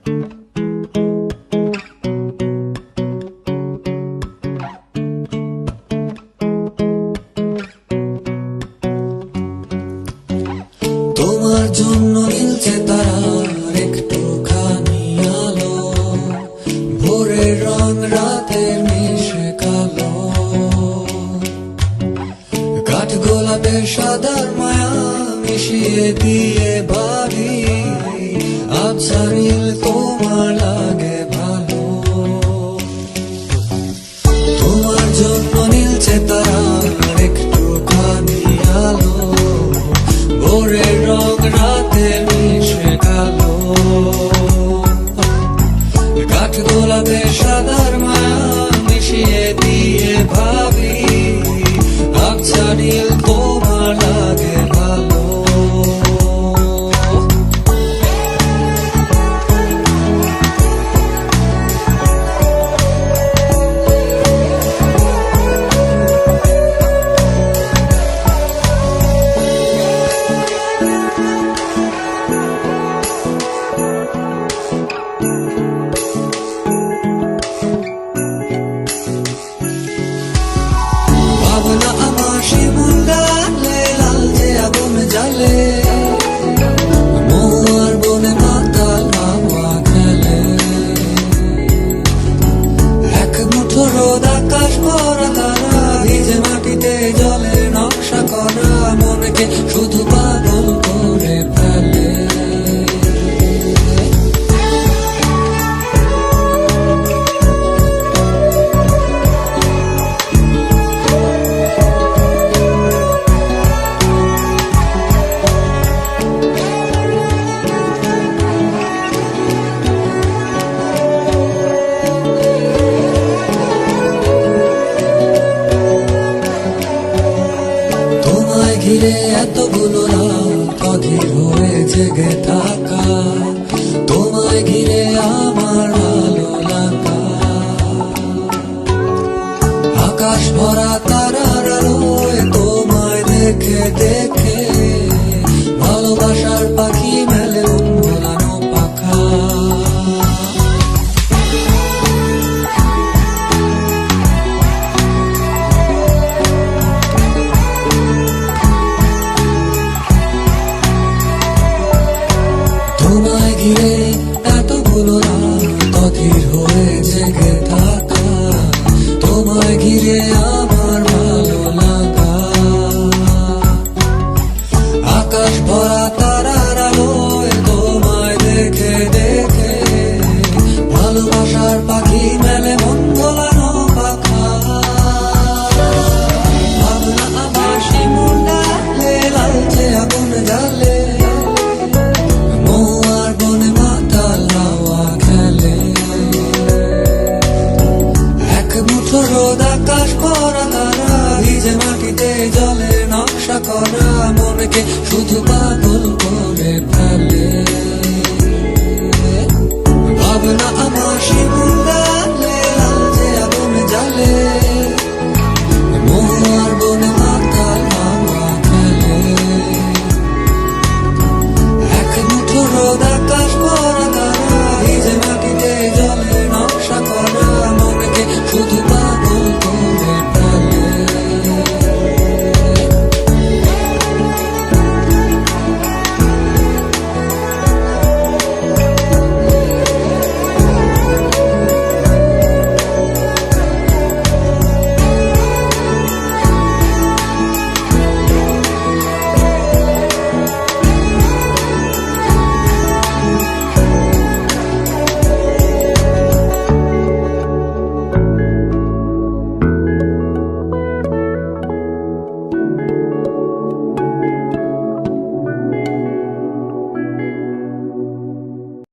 তোমার জন্য নীলছে তারার একটুখানি আলো, ভোরের রং রাতের মিশে কালো, কাঠ গোলাপের সাদার মায়া মিশিয়ে দিয়ে ভাবি আবছা নীল তোমার লাগে ভালো। তোমার জন্য নীলছে তারার একটুখানি আলো, ভোরের রং রাতে মিশে কালো, কাঠ গোলাপের সাদার মায়া মিশিয়ে দিয়ে ভাবি আবছা নীল তোমার লাগে ভালো। ভাবনা আমার শিমুল গালে লাল যে আগুন জ্বালে, মোয়ার বনে মাতাল হাওয়া খেলে, এক মুঠো রোদ আকাশ ভরা তারা, ভিজে মাটিতে জলের নকশা করা, মনকে শুধু পাগল করে ফেলে। তোমায় ঘিরে এতগুলো রাত অধীর হয়ে জেগে থাকা, তোমায় ঘিরে আমার ভালো লাগা, আকাশ ভরা তারার আলোয় তোমায় দেখে দেখে ভালোবাসার পাখি মেলে উন্মোলানো পাখা। তোমায় ঘিরে এতগুলো